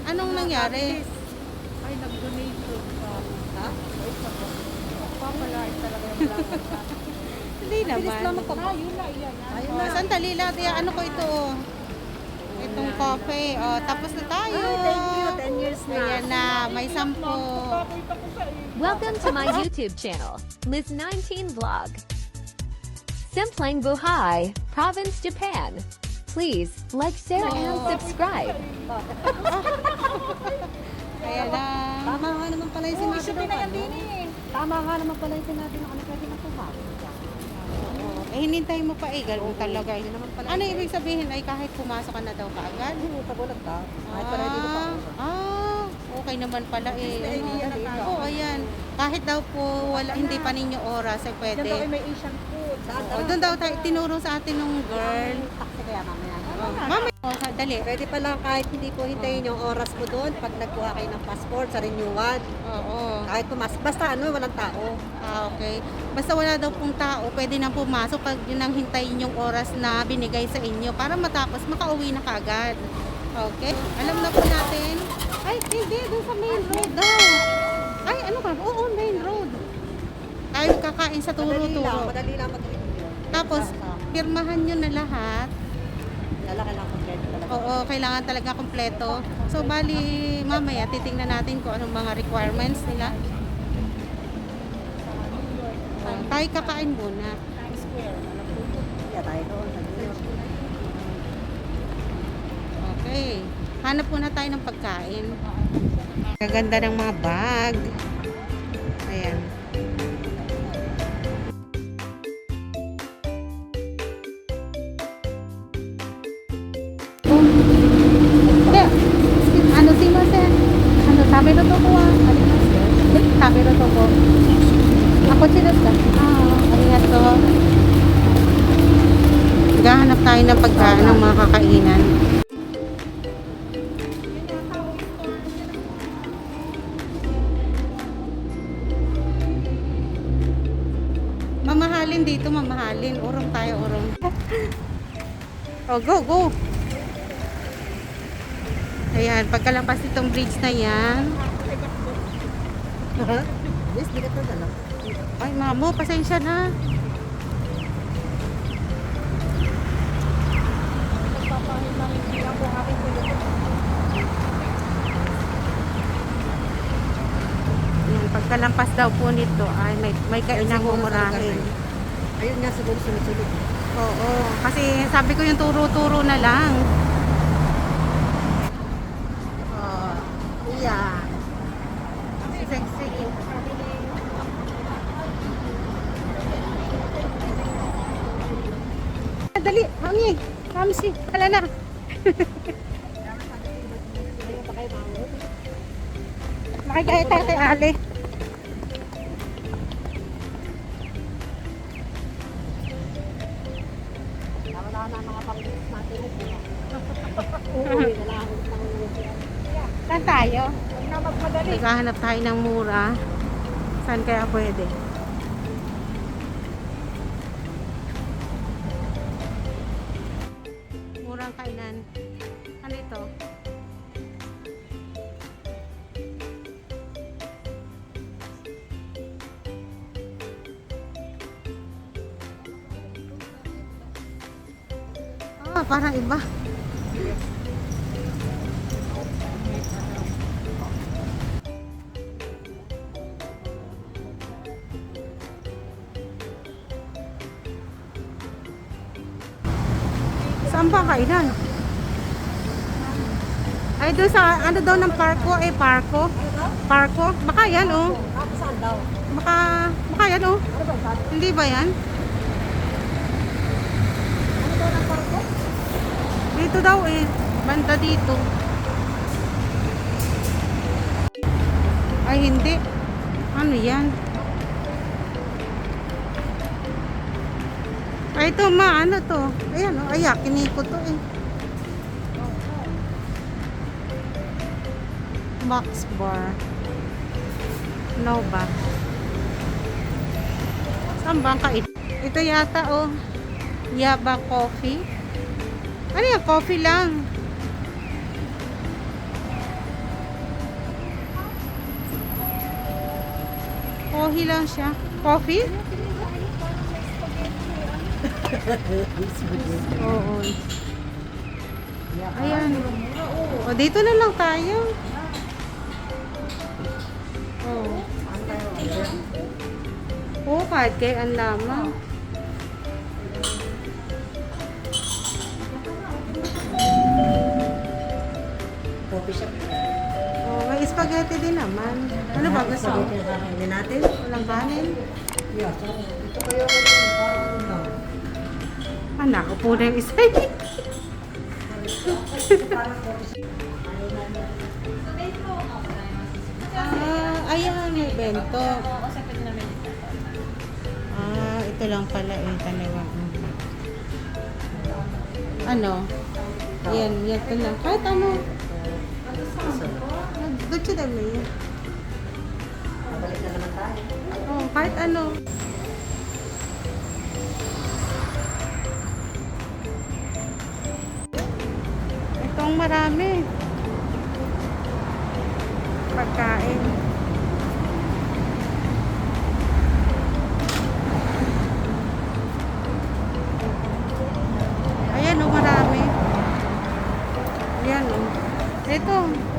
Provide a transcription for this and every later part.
Anong nangyari? Ay, nag-donation ka. Ha? Papalait talaga yung vlogger sa Hindi naman. yun na, yan. Ayun Oh, na. sandali lang. Ano ko ito? Oh. Itong coffee. Oh, tapos na tayo. Ay, thank you. 10 years na. Ayan na, may 10. Welcome to my YouTube channel, Liz19 Vlog. Simpleng Buhay, Province, Japan. Please like, share, and subscribe. Ayan na. Tama nga naman pala yung sinabi Sabi ng na yan ano. din eh. Tama nga naman pala yung sinabi ng ano pwede makuha. Eh, hinintay mo pa eh. Ganun talaga. Hindi naman pala. Ano ibig sabihin ay kahit pumasok ka na daw kaagad? Hindi, pagulat ka. Kahit pala hindi ko pa. Okay naman pala eh. May idea na tayo. Oo, ayan. Kahit daw po hindi pa ninyo oras ay Diyan pwede. daw ay may Asian food. Saan O, doon daw tayo, tinuro sa atin nung girl. Taxi kaya mamaya. Mama, dali. Pwede pala kahit hindi po hintayin yung oras mo doon pag nagkuha kayo ng passport sa renewal. Oo. Kahit basta ano, walang tao. Okay. Basta wala daw pong tao, pwede nang pumasok pag yun ang hintayin yung oras na binigay sa inyo para matapos makauwi na kagad. Okay? Alam na po natin. Ay, hindi. Doon sa main road daw. Ay, ano ka? Oo, main road. Tayo kakain sa turo-turo. Madali lang mag-renew. Tapos, pirmahan nyo na lahat. Lalaki lang kompleto talaga. Oo, kailangan talaga kompleto. So, bali, mamaya, titingnan natin kung anong mga requirements nila. Tayo kakain muna. Kaya tayo doon. Okay. Hanap muna tayo ng pagkain. Kaganda ng mga bag. Ayan. Hindi. Ano si Mase? Ano sabi na to ko ah? Sabi na to ko. Ako sila ka. Arigato. Gahanap tayo ng pagkain ng mga kakainan. Mamahalin dito, mamahalin. Urong tayo, urong. Oh, go, go. Ayan, pagkalampas itong bridge na yan. Yes, di ka to dalaw. Ay, mamo, pasensya na. Ayan, pagkalampas daw po nito, ay may kainang umurahin. Ayun nga siguro sunod-sunod. Oo, kasi sabi ko yung turo-turo na lang. Oh, iya. Sexy. Dali, mami. Kamsi, hala na. Makikita tayo kay Ale. Wala na mga pang-business natin. Uuwi na lang. Saan tayo? Huwag na magmadali. Naghahanap tayo ng mura. Saan kaya pwede? Murang kainan. Ano ito? Ah, parang iba. Saan ba kainan? Ay, doon sa, ano daw ng parko? Parko? Parko? Baka yan, oh. Saan daw? Baka yan, oh. Ano ba saan? Hindi ba yan? Ano daw ng parko? Dito daw, eh. Banda dito. Ay, hindi. Ano yan? Ay, ito, ano to? Ayan, oh. Ay, kiniko to, eh. Max bar. Nova. Saan ba ang kait? Ito yata, oh. Yaba coffee. Ano yan? Coffee lang. Coffee lang siya. Coffee? Oo. Ayan. O, dito na lang tayo. Oo. Oo, kahit kay ang lamang. Coffee shop. Oh, may spaghetti din naman. Ano ba gusto mo? Spaghetti na kakainin natin. Walang kanin? Yeah, so, ito kayo parang Anak, upo na yung isa. Ayan, may bento. Ito lang pala eh, dalawa. Ano? Yan, ito lang. Kahit ano. Dutsi na mo yun. Mabalik na naman tayo. Oh, kahit ano. Itong marami. Pagkain. Ayan oh, marami. Ayan oh. Ito.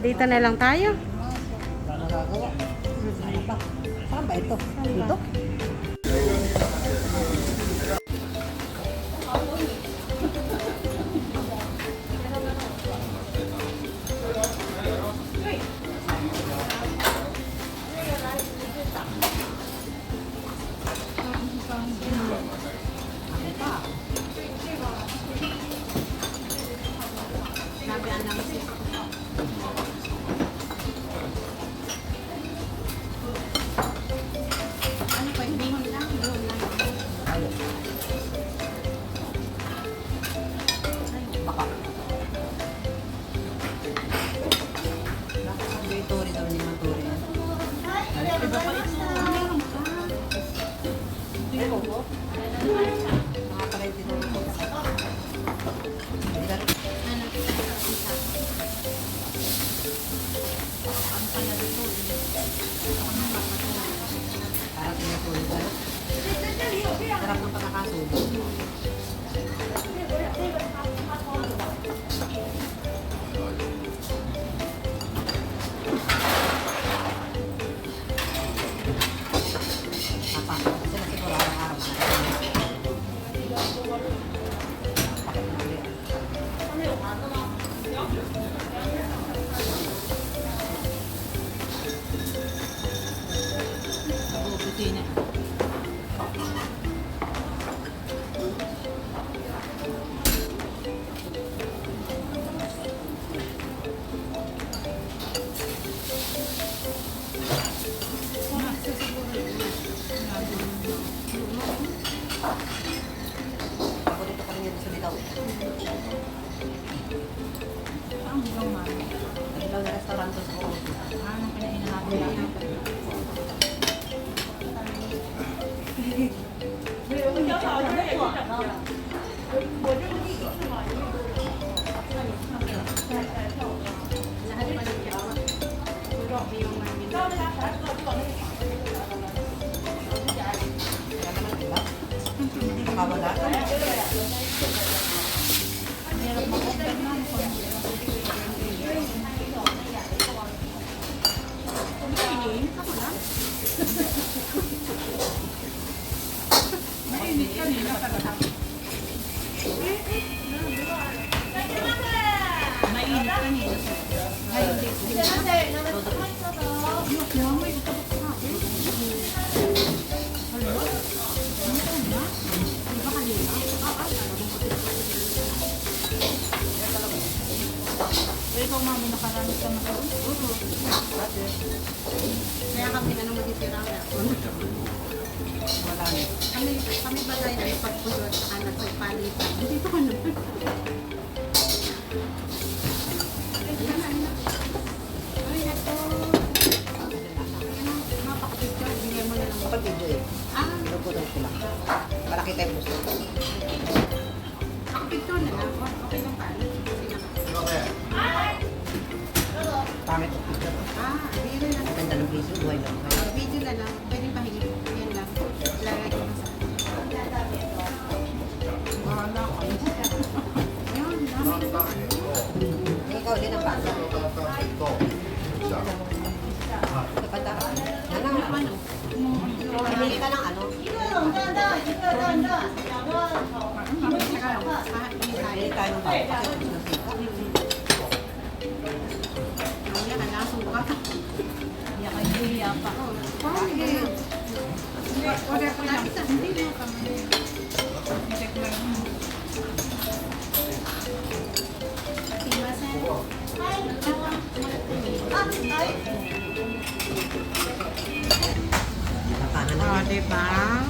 Dito na lang tayo. Nagagawa. Ano ba? Saan ba ito? Dito? Turi daw ni Maturi. Nakakaredy daw ito. Para tinutulog tayo. Sarap ng pagkakasulog. Apa? Sila siguro araw-araw. Paborito ka rin yun sa bitaw. Naglaw na restaurant to sa Kuwait. Anong pinahinahabi natin? Pakawala ka. Kaya kami na naman dito lang. Wala na. Kami ba tayo na pagpulot sa kanan sa palitan? Dito ka naman. Ikaw din ang bata. Kapata ka. Ano? Pili ka ng ano? Pili ka ng bata. Order ko lang. Hindi mo kami. Check lang. Oh, diba?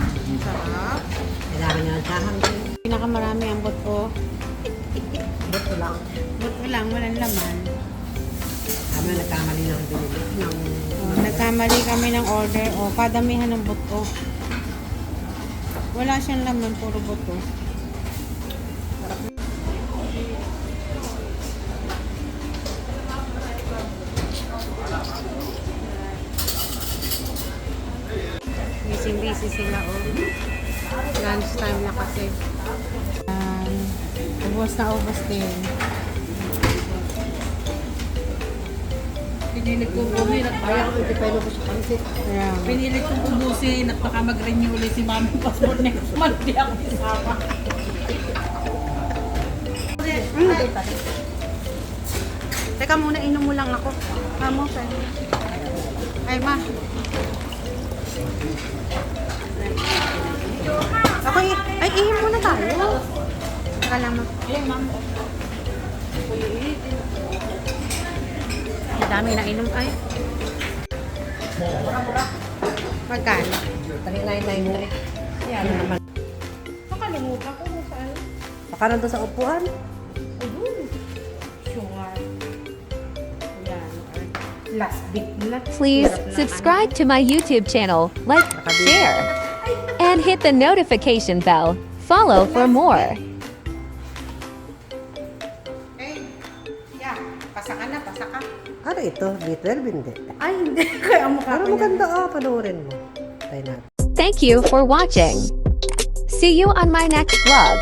Ang sarap. Kailangan niya ng sahang din. Pinakamarami ang buto. Buto lang. Buto lang, walang laman. Kami nagkamali ng binili. Nagkamali kami ng order. O, padamihan ng buto. Wala siyang laman, puro buto. Busy sila, oh. Lunch time na kasi. Ubos na ubos din. Pinilit kong ubusin at Kaya ako depende ko sa pansit. Yeah. Pinilit kong ubusin at baka mag-renew ulit si mami passport next month. Di ako isama. Teka muna, inom mo lang ako. Mamo, sa'yo. Ay, ma. Okay, ay, ihim muna tayo. Teka lang, ma. Ayan, ma'am. Ang dami na inom, ay. Magkano? 3,993. Yan naman. Nakalimutan ko kung saan. Baka nandun sa upuan. Ayun. Sugar. Yan. Last bit na. Please subscribe to my YouTube channel, like, share, and hit the notification bell. Follow for more. Okay. Yeah. Pasa ka na, pasa ka. Ano ito? B12? Hindi. Ay, hindi. Kaya mukha Pero ko maganda panoorin mo. Try natin. Thank you for watching. See you on my next vlog.